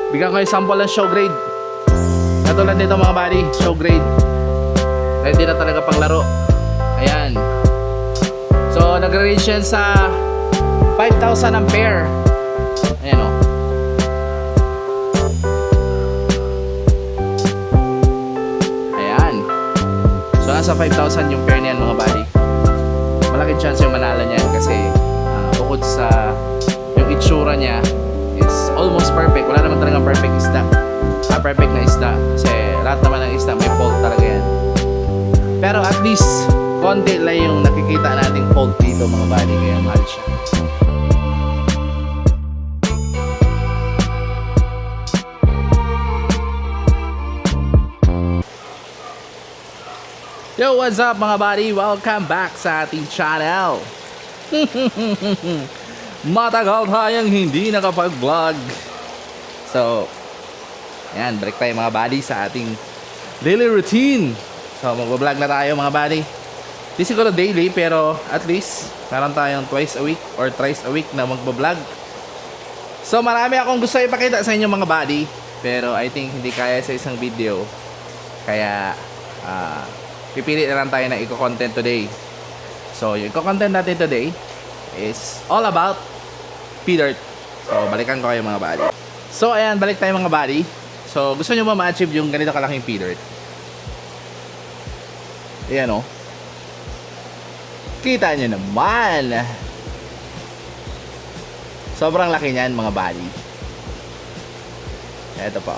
Bigyan ko yung sample ng show grade. Katulad nito mga buddy, show grade. Ready na talaga pang laro. Ayan. So nag-range yan sa 5,000 ampere. Ayan o. Ayan. So nasa 5,000 yung pair niyan mga buddy. Malaking chance yung manalo niyan kasi bukod sa yung itsura niya is almost perfect. Wala naman talagang perfect isda. Perfect na isda. Kasi lahat naman ng isda may fault talaga yan. Pero at least konti lang yung nakikita nating fault dito mga buddy. Kaya mahal siya. Yo, what's up mga buddy? Welcome back sa ating channel. Matagal tayong hindi nakapag-vlog. So, ayan, balik tayo mga buddy sa ating daily routine. So, mag-vlog na tayo mga buddy. Di siguro daily, pero at least meron tayong twice a week or thrice a week na mag-vlog. So, marami akong gusto ipakita sa inyo mga buddy, pero I think hindi kaya sa isang video. Kaya, pipili na lang tayo na i-content today. So, yung i-content natin today is all about P-Dirt. So, balikan ko kayo mga buddy. So, ayan, balik tayo mga buddy. So, gusto nyo ba ma-achieve yung ganito kalaking P-Dirt? Ayan o. Kita nyo naman. Sobrang laki niyan mga buddy. Ito pa.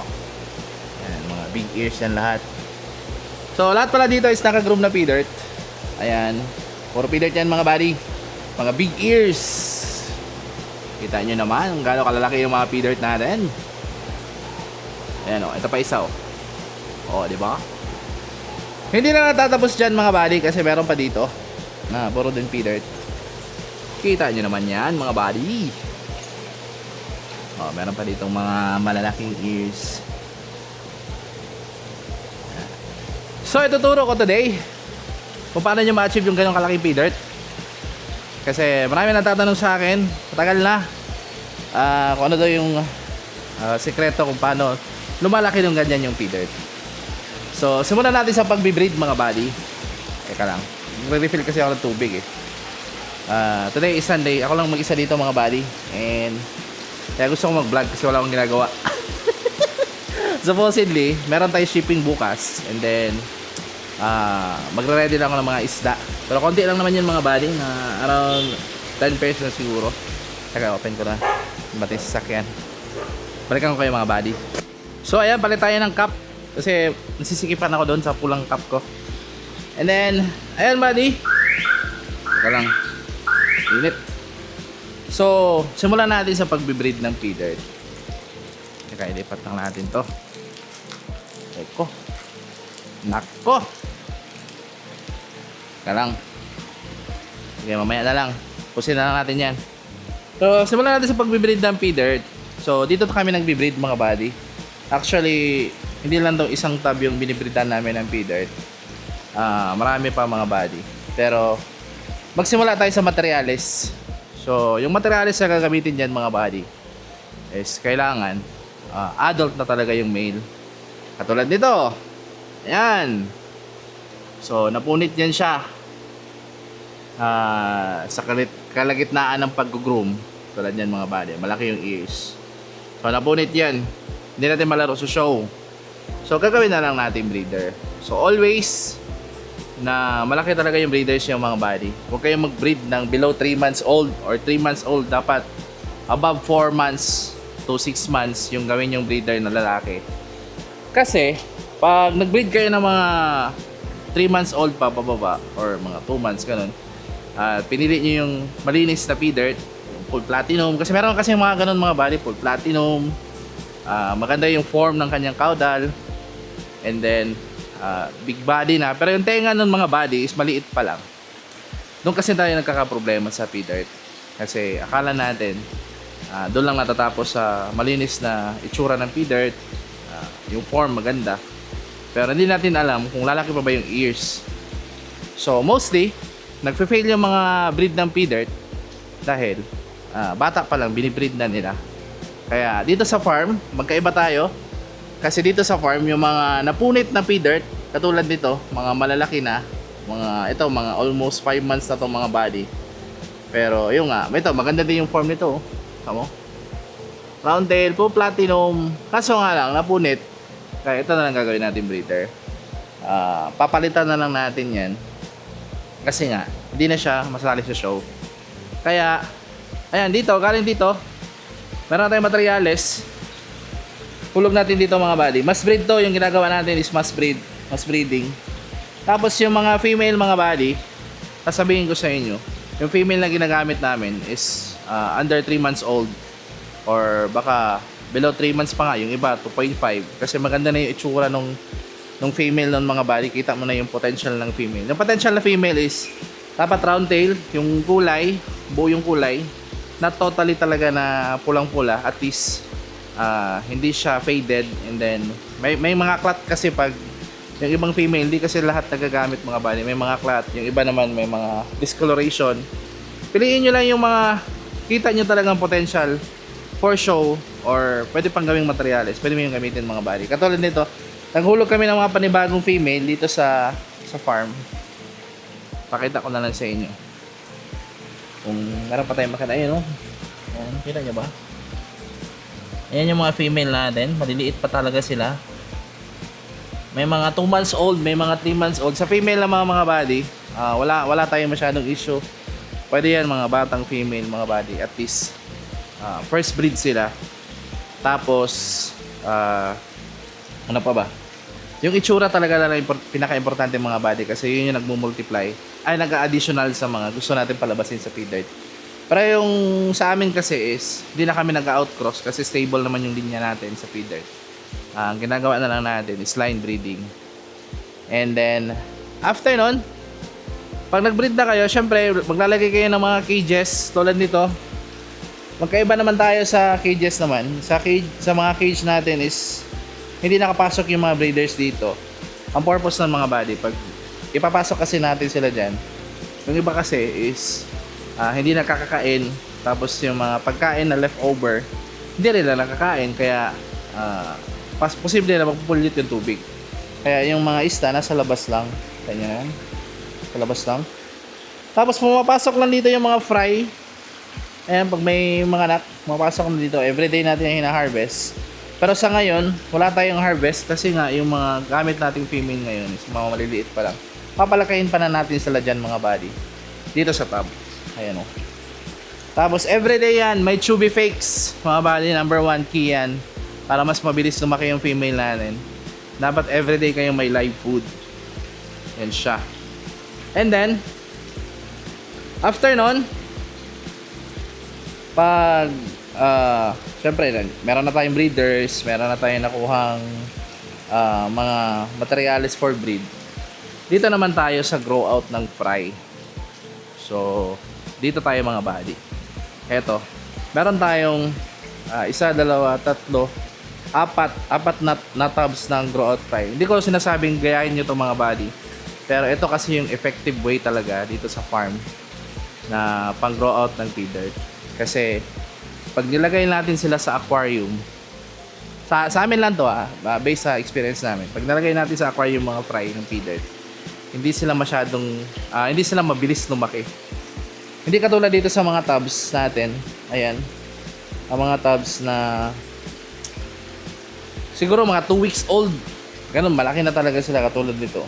Ayan, mga big ears yan lahat. So, lahat pala dito is naka-groom na P-Dirt. Ayan. Puro P-Dirt yan mga buddy. Mga big ears. Kita nyo naman kung gaano kalalaki yung mga P-Dirt natin. Ayan o. Ito pa isa o. O, diba? Hindi na natatapos dyan mga buddy kasi meron pa dito. Na, puro din P-Dirt. Kita nyo naman yan mga buddy. O, meron pa ditong mga malalaking ears. So, ituturo ko today kung paano nyo ma-achieve yung ganyong kalaking P-Dirt. Kasi marami natatanong sa akin, matagal na, kung ano daw yung sekreto kung paano lumalaki ng ganyan yung P-Dirt. So, simulan natin sa pagbe-breed mga buddy. Teka lang, re-refill kasi ako ng tubig eh. Today is Sunday, ako lang mag-isa dito mga buddy. And kaya gusto ko mag-vlog kasi wala akong ginagawa. Supposedly, meron tayo shipping bukas. And then magre-ready lang ako ng mga isda. Pero konti lang naman yun mga buddy, na around 10 pesos na siguro. Teka, open ko na bating sasakyan. Balikan ko kayo mga buddy. So ayan, palit tayo ng cup kasi nasisikipan ako doon sa pulang cup ko. And then ayan buddy, teka lang, init. So simulan natin sa pagbe-breed ng P-Dirt. Teka, ilipat lang natin to. Eko, nako. Teka lang. Okay, mamaya na lang. Pusin na lang natin yan. So, simulan natin sa pagbe-breed ng P-Dirt. So, dito kami nagbe-breed mga buddy. Actually, hindi lang daw isang tab yung binibreedan namin ng P-Dirt. Marami pa mga buddy. Pero, magsimula tayo sa materyales. So, yung materyales na gagamitin dyan mga buddy is kailangan adult na talaga yung male. Katulad nito. Ayan. So, napunit yan siya sa kalagitnaan ng pag-groom. Tulad yan mga buddy. Malaki yung ears. So, napunit yan. Hindi natin malaro sa show. So, gagawin na lang natin breeder. So, always na malaki talaga yung breeders yung mga buddy. Huwag kayong mag-breed ng below 3 months old or 3 months old. Dapat above 4 months to 6 months yung gawin yung breeder na lalaki. Kasi, pag nag-breed kayo ng mga 3 months old pa pababa or mga 2 months ganun, at pinili nyo yung malinis na P-Dirt, yung full platinum, kasi meron kasi mga ganun mga buddy, full platinum, maganda yung form ng kanyang caudal, and then big body na, pero yung tenga ng mga body is maliit pa lang. Doon kasi tayo nagkakaproblema sa P-Dirt kasi akala natin doon lang natatapos sa malinis na itsura ng P-Dirt, yung form maganda. Pero hindi natin alam kung lalaki pa ba yung ears. So mostly, nagfe-fail yung mga breed ng P-Dirt dahil bata pa lang binibreed na nila. Kaya dito sa farm, magkaiba tayo. Kasi dito sa farm, yung mga napunit na pea dirt, katulad nito, mga malalaki na, mga almost 5 months na to mga body. Pero yun nga, ito maganda din yung form nito. Tama mo? Round tail, full platinum. Kaso nga lang, napunit. Kaya ito na lang gagawin natin, breeder. Papalitan na lang natin yan. Kasi nga, hindi na siya masali sa show. Kaya, ayan, galing dito. Meron tayong materyales. Hulog natin dito mga body. Mass breed to, yung ginagawa natin is mass breeding. Tapos yung mga female mga body, sasabihin ko sa inyo, yung female na ginagamit namin is under 3 months old. Or baka below 3 months pa nga, yung iba 2.5. Kasi maganda na yung itsura nung female ng mga body. Kita mo na yung potential ng female. Yung potential na female is dapat round tail, yung kulay, buo yung kulay. Not totally talaga na pulang-pula, at least hindi siya faded. And then may mga clot kasi pag yung ibang female, hindi kasi lahat nagagamit mga body, may mga clot, yung iba naman may mga discoloration. Piliin nyo lang yung mga kita nyo talagang potential for show, or pwede pang gawing materyales, pwede mo yung gamitin mga body. Katulad nito, naghulog kami ng mga panibagong female dito sa farm. Pakita ko na lang sa inyo kung meron pa tayong makita. Ayun, kita nyo ba? Ayan yung mga female natin. Maliliit pa talaga sila. May mga 2 months old, may mga 3 months old. Sa female na mga body, wala tayong masyadong issue. Pwede yan mga batang female mga body. At least first breed sila. Tapos ano pa ba? Yung itsura talaga na pinaka-importante mga body, kasi yun yung nagmo-multiply, ay nag-additional sa mga gusto natin palabasin sa feed dirt. Pero yung sa amin kasi is hindi na kami nag-outcross kasi stable naman yung linya natin sa feed dirt. Ang ginagawa na lang natin is line breeding. And then after nun, pag nag-breed na kayo, syempre maglalagay kayo ng mga cages tulad nito. Magkaiba naman tayo sa cages naman. Sa mga cage natin is hindi nakapasok yung mga breeders dito. Ang purpose ng mga body, pag ipapasok kasi natin sila dyan, yung iba kasi is hindi nakakakain. Tapos yung mga pagkain na leftover, hindi rin na nakakain. Kaya posible na magpupulit yung tubig. Kaya yung mga isda nasa labas lang. Ganyan. Sa labas lang. Tapos pumapasok lang dito yung mga fry. Ayan, pag may mga anak, pumapasok lang dito. Everyday natin yung hina-harvest. Pero sa ngayon, wala tayong harvest kasi nga yung mga gamit nating female ngayon is mga maliliit pa lang. Papalakayin pa na natin sila dyan mga body. Dito sa tub. Ayan o. Tapos everyday yan, may chubby fakes. Mga body, number 1 key yan. Para mas mabilis lumaki yung female natin. Dapat everyday kayong may live food. Yan siya. And then, after nun, pag syempre, meron na tayong breeders, meron na tayong nakuhang mga materials for breed. Dito naman tayo sa grow out ng fry. So, dito tayo mga body. Eto, meron tayong 1, 2, 3, 4 na tubs ng grow out fry. Hindi ko sinasabing gayahin nyo itong mga body. Pero ito kasi yung effective way talaga dito sa farm na pang grow out ng feed dirt. Kasi pag nilagay natin sila sa aquarium, sa amin lang to based sa experience namin. Pag nilagay natin sa aquarium mga fry ng feed dirt, hindi sila mabilis lumaki. Hindi katulad dito sa mga tubs natin. Ayan. Ang mga tubs na siguro mga 2 weeks old. Ganun, malaki na talaga sila katulad nito.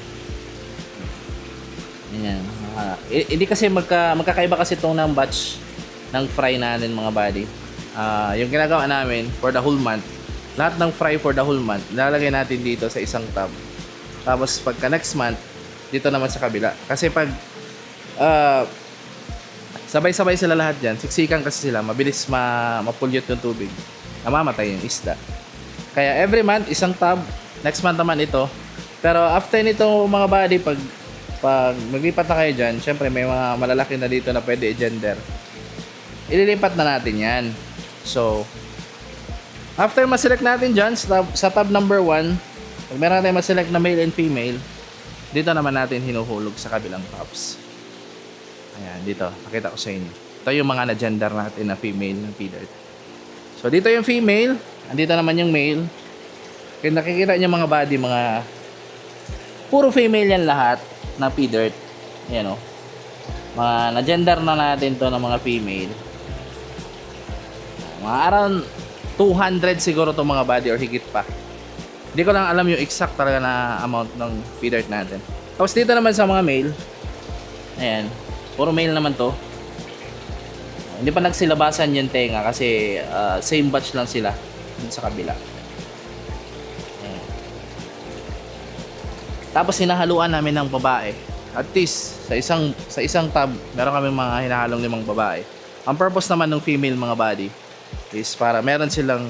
Ayan. Hindi kasi magkakaiba kasi itong ng batch ng fry natin mga body. Yung ginagawa namin for the whole month, lahat ng fry for the whole month, nilalagay natin dito sa isang tub. Tapos pagka next month, dito naman sa kabila. Kasi pag sabay-sabay sila lahat dyan, siksikan kasi sila, mabilis mapulyot yung tubig, namamatay yung isda. Kaya every month, isang tub, next month naman ito. Pero after nito mga body, pag maglipat na kayo dyan, syempre may mga malalaki na dito na pwede i-gender. Ililipat na natin yan. So, after ma-select natin dyan sa tab number 1, pag meron natin ma-select na male and female, dito naman natin hinuhulog sa kabilang tabs. Ayan, dito. Pakita ko sa inyo. Ito yung mga na-gender natin na female na feeder. So dito yung female, andito naman yung male. Kaya nakikita niyo mga body, mga puro female yan lahat na P-Dirt. Ayan o. Mga na-gender na natin to ng mga female. Mga around 200 siguro to mga body or higit pa. Hindi ko lang alam yung exact talaga na amount ng P-Dirt natin. Tapos dito naman sa mga male, ayan, puro male naman to. Hindi pa nagsilabasan yung tenga kasi same batch lang sila dun sa kabila. Ayan. Tapos hinahaluan namin ng babae. At least sa isang tab, meron kami mga hinahalong 5 babae. Ang purpose naman ng female mga body is para meron silang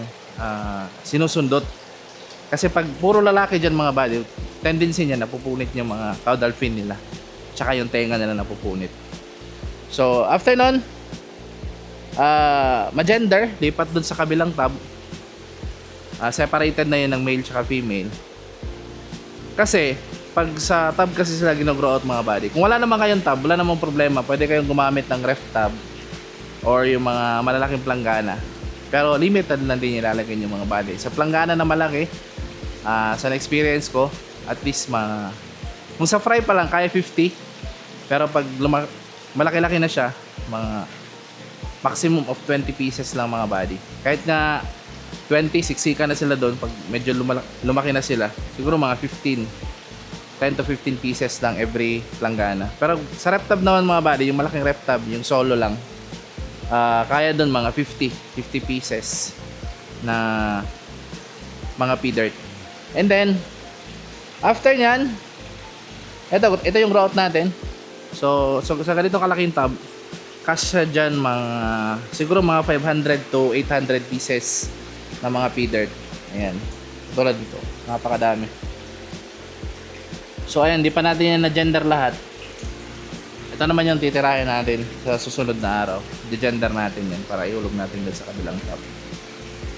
sinusundot. Kasi pag puro lalaki dyan mga body, tendency niya napupunit yung mga caudal fin nila. Tsaka yung tenga nila napupunit. So after nun, magender, lipat dun sa kabilang tab. Separated na yun ng male tsaka female. Kasi pag sa tab kasi sila gino-grow out mga body, kung wala naman kayong tab, wala namang problema, pwede kayong gumamit ng ref tab or yung mga malalaking planggana. Pero limited lang din ilalagay yung mga body. Sa planggana na malaki, sa experience ko, at least kung sa fry pa lang kaya 50, pero pag malaki-laki na siya, mga maximum of 20 pieces lang mga body. Kahit nga 20, siksika na sila doon. Pag medyo lumaki na sila, siguro mga 10 to 15 pieces lang every planggana. Pero sa rep tab naman mga body, yung malaking rep tab, yung solo lang, kaya doon mga 50 pieces na mga P-Dirt. And then after nyan, ito yung route natin. So sa ganitong kalaking tab, kasya dyan siguro mga 500 to 800 pieces na mga P-Dirt. Ayan, tulad dito, napakadami. So ayan, di pa natin yan na-gender lahat. Ito naman yung titirahin natin sa susunod na araw. Di-gender natin yan para ihulog natin dun sa kabilang tab.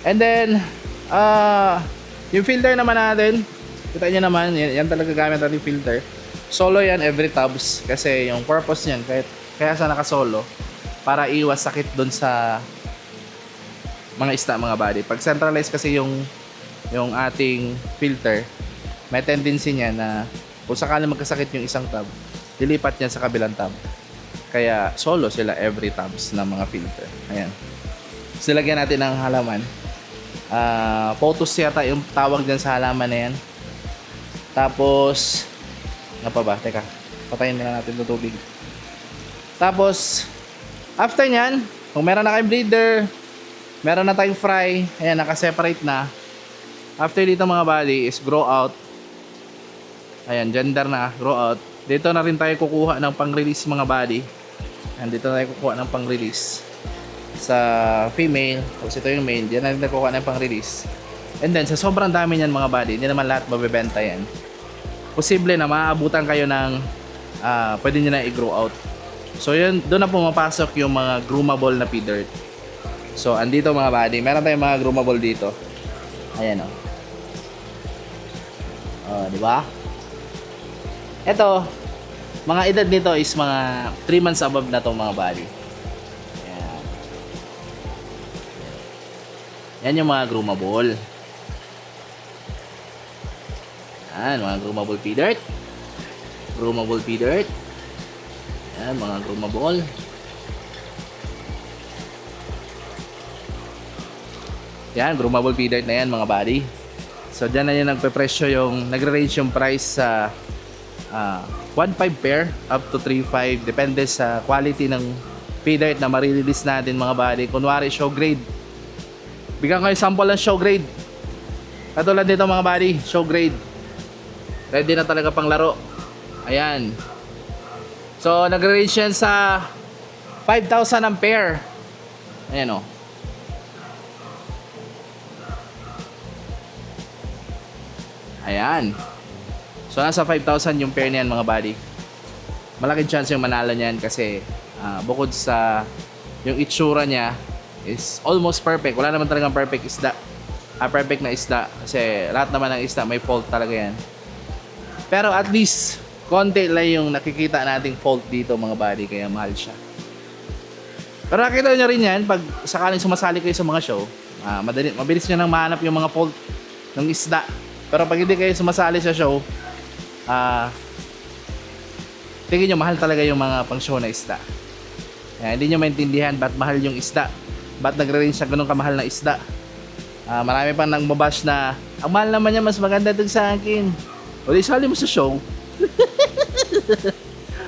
And then yung filter naman natin, kita nyo naman, yan talaga gamit natin filter. Solo yan every tabs kasi yung purpose niyan, kaya sa naka-solo, para iwas sakit dun sa mga isda mga body. Pag centralized kasi yung ating filter, may tendency niya na kung sakaling magkasakit yung isang tab, dilipat niya sa kabilang tab. Kaya solo sila every tabs ng mga filter. Ayan. Silagyan natin ng halaman. Potos yata yung tawag dyan sa halaman na yan. Tapos ano pa ba? Teka, patayin na natin yung tubig. Tapos after nyan, kung meron na kayong breeder, meron na tayong fry, ayan, naka-separate na. After dito mga body is grow out. Ayan, gender na, grow out. Dito na rin tayo kukuha ng pang-release mga body. Ayan, dito na tayo kukuha ng pang-release sa female. Tapos ito yung male, diyan na rin tayo kukuha ng pang-release. And then sa sobrang dami niyan mga body, hindi naman lahat mabebenta yan. Posible na maaabutan kayo ng pwede nyo na i-grow out. So yun, doon na pumapasok yung mga groomable na P-Dirt. So andito mga body, meron tayong mga groomable dito. Ayan o. Di ba? Ito, mga edad nito is mga 3 months above na to mga body. Ayan. Yan yung mga groomable. Yan, mga groomable P-Dirt. Groomable P-Dirt. Yan, mga groomable. Yan, groomable P-Dirt na yan mga body. So dyan na yun nagpe-presyo yung nagre-range yung price sa 1.5 pair up to 3.5 depende sa quality ng P-Dirt na marirelease natin mga body. Kunwari show grade, bigyan ko yung sample ng show grade. Katulad dito mga body, show grade, ready na talaga pang laro. Ayan. So nagre-range yan sa 5,000 ang pair. Ayan o. Ayan. So nasa 5,000 yung pair niyan mga buddy. Malaking chance yung manalo niyan kasi bukod sa yung itsura niya is almost perfect. Wala naman talagang perfect isda. Perfect na isda kasi lahat naman ng isda may fault talaga yan. Pero at least konti lang yung nakikita nating fault dito mga buddy, kaya mahal siya. Pero nakita nyo rin yan pag sakaling sumasali kayo sa mga show. Mabilis nyo nang mahanap yung mga fault ng isda. Pero pag hindi kayo sumasali sa show, tingin nyo mahal talaga yung mga pang show na isda. Hindi nyo maintindihan ba't mahal yung isda, ba't nagre-range sa ganun kamahal na isda. Marami pang nang mabash na ang mahal naman niya, mas maganda dun sa akin. O di sali mo sa show.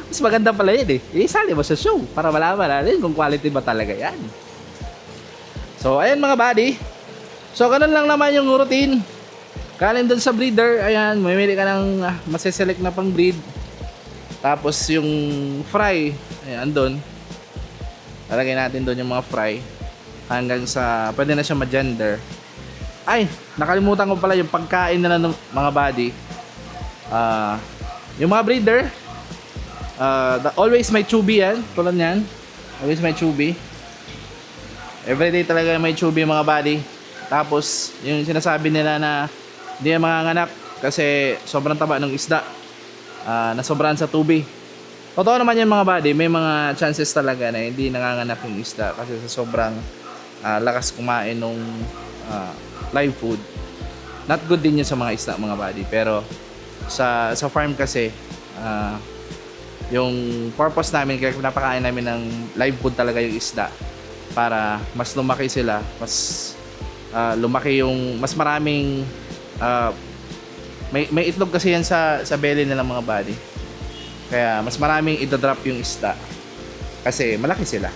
Mas maganda pala yun isali mo sa show para malaman natin kung quality ba talaga yan. So ayan mga buddy, so ganun lang naman yung routine. Kanin dun sa breeder, ayan, mamili ka ng maseselect na pang breed. Tapos yung fry, ayan doon, lalagay natin doon yung mga fry hanggang sa pwede na siya ma-gender. Ay, nakalimutan ko pala yung pagkain nila ng mga buddy. Yung mga breeder, always may chubby yan, tulad yan. Always may chubby. Everyday talaga may chubby mga buddy. Tapos, yung sinasabi nila na hindi na manganganak kasi sobrang taba ng isda, nasobrahan sa tubig. Totoo naman yan mga buddy, may mga chances talaga na hindi nanganganak yung isda kasi sa sobrang lakas kumain ng live food. Not good din yun sa mga isda mga buddy. Pero sa farm kasi, yung purpose namin, kaya pinapakain namin ng live food talaga yung isda para mas lumaki sila, mas lumaki yung mas maraming may itlog kasi yan sa belly nila mga buddy. Kaya mas maraming idadrop yung isda kasi malaki sila.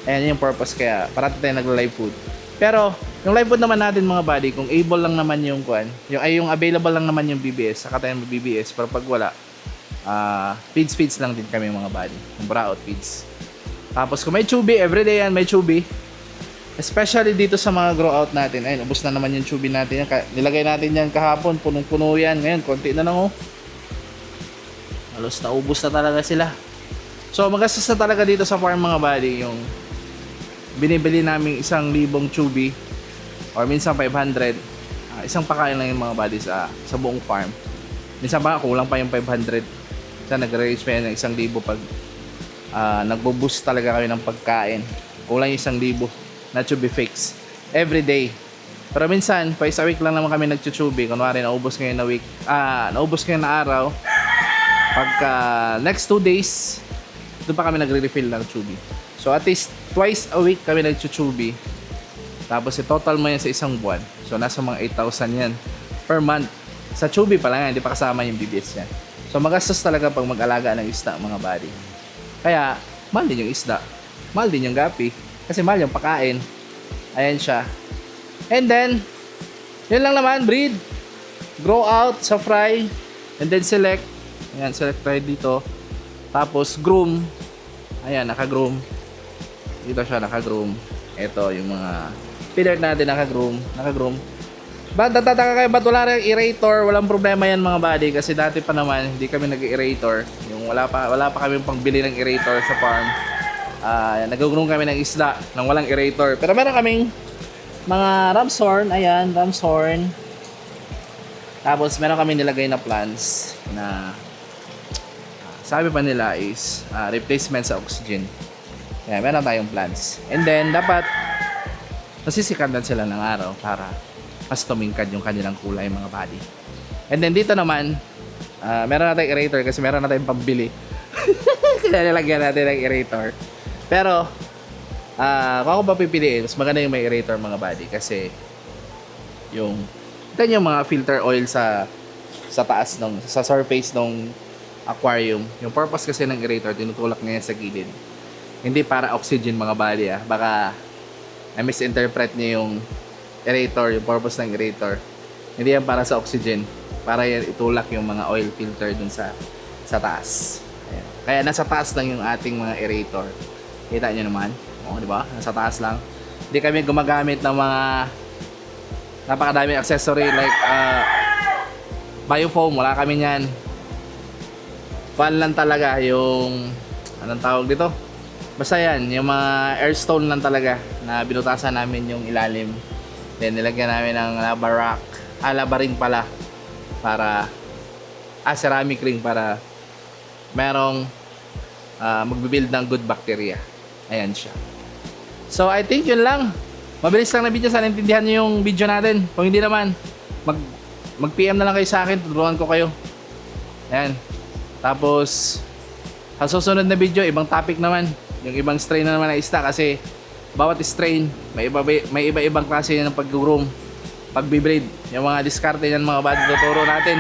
Ayan yung purpose, kaya parati tayo nagla-live food. Pero yung live food naman natin mga buddy, kung able lang naman yung yung available lang naman yung BBS, saka tayo BBS. Pero pag wala, feeds lang din kami mga buddy, yung brown feeds. Tapos kung may chubby, everyday yan may chubby. Especially dito sa mga grow out natin. Ayun, ubos na naman yung chubby natin. Nilagay natin yan kahapon, punong-puno yan. Ngayon, konti na lang halos naubos na talaga sila. So, magastos na talaga dito sa farm mga buddy. Yung binibili namin 1,000 chubby or minsan 500. Isang pakain lang yung mga buddy sa buong farm. Minsan pa, kulang pa yung 500. Minsan, nag-range pa yan ng 1,000 pag nagbo-boost talaga kami ng pagkain. Kulang yung 1,000 na chubby fix every day. Pero minsan, twice a week lang naman kami nagchuchubi. Kunwari, naubos ngayon na week, naubos ngayon na araw. Pagka next 2 days, doon pa kami nagre-refill ng chubby. So at least twice a week kami nagchuchubi. Tapos i-total mo yan sa isang buwan. So nasa mga 8,000 yan per month. Sa chubby pa lang yan, hindi pa kasama yung BBS yan. So magastos talaga pag mag-alaga ng isda mga buddy. Kaya, mahal din yung isda. Mahal din yung gapi. Kasi mahal yung pakain. Ayan siya. And then, yun lang naman, breed, grow out sa fry, and then select. Ayan, select tayo dito. Tapos groom. Ayan, naka-groom. Dito siya, naka-groom. Ito, yung mga feeder natin, naka-groom. Tataka kayo, ba't wala rin aerator? Walang problema yan mga buddy. Kasi dati pa naman, hindi kami nag-aerator. Yung wala pa kami pangbili ng aerator sa farm. Nag-groom kami ng isda nang walang aerator. Pero meron kaming mga ramshorn. Ayan, ramshorn. Tapos meron kami nilagay na plants na sabi pa nila is replacement sa oxygen. Kaya meron tayong plants. And then dapat nasisikandan sila ng araw para mas tumingkad yung kanilang kulay mga body. And then dito naman, meron na tayong aerator kasi meron na tayong pambili. Kaya nilagyan natin ng aerator. Pero, kung ako pa pipiliin, mas maganda yung may aerator mga buddy kasi ito yung mga filter oil sa taas sa surface ng aquarium. Yung purpose kasi ng aerator, tinutulak ngayon sa gilid. Hindi para oxygen mga buddy baka misinterpret niyo yung aerator, yung purpose ng aerator. Hindi yan para sa oxygen. Para yan itulak yung mga oil filter dun sa taas. Ayan. Kaya nasa taas lang yung ating mga aerator. Kita nyo naman. O, di ba? Nasa taas lang. Hindi kami gumagamit ng mga napakadaming accessory like biofoam. Wala kami yan. Fan lang talaga yung anong tawag dito? Basta yan, yung mga airstone lang talaga na binutasan namin yung ilalim. Then nilagyan namin ng lava rock. Lava ring pala. Para ceramic ring para merong magbibuild ng good bacteria. Ayan siya. So I think yun lang. Mabilis lang na video, sana intindihan nyo yung video natin. Kung hindi naman, mag-PM na lang kayo sa akin, tuturuan ko kayo. Ayan. Tapos, sa susunod na video, ibang topic naman. Yung ibang strain na naman na isda kasi bawat strain, may iba-ibang klase yan ng pag-groom, pag-breed. Yung mga diskarte yan mga buddy, tuturo natin.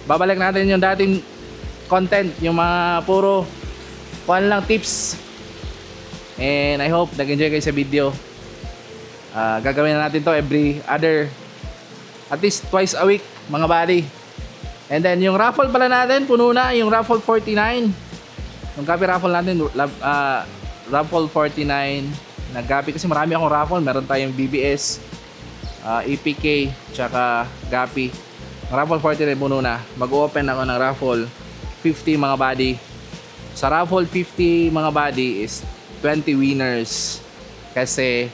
Babalik natin yung dating content, yung mga puro kuhan lang tips. And I hope nag-enjoy kayo sa video. Gagawin na natin to at least twice a week mga buddy. And then yung raffle pala natin, puno na yung raffle 49. Yung copy raffle natin, raffle 49. Nag-copy kasi marami akong raffle. Meron tayong BBS, EPK, tsaka Gapi. Raffle 49 puno na. Mag-open ako ng raffle 50 mga buddy. Sa raffle 50 mga buddy is 20 winners. Kasi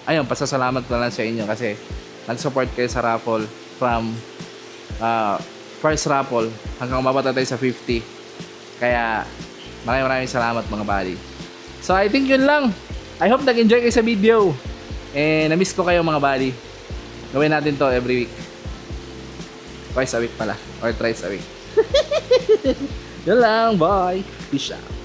ayun, pasasalamat ko lang sa inyo kasi nag-support kayo sa raffle from first raffle hanggang mabata tayo sa 50. Kaya maraming salamat mga buddy. So I think yun lang. I hope nag-enjoy kayo sa video. Na-miss ko kayo mga buddy. Gawin natin to every week. Twice a week pala. Or thrice a week. Yun lang. Bye. Peace out.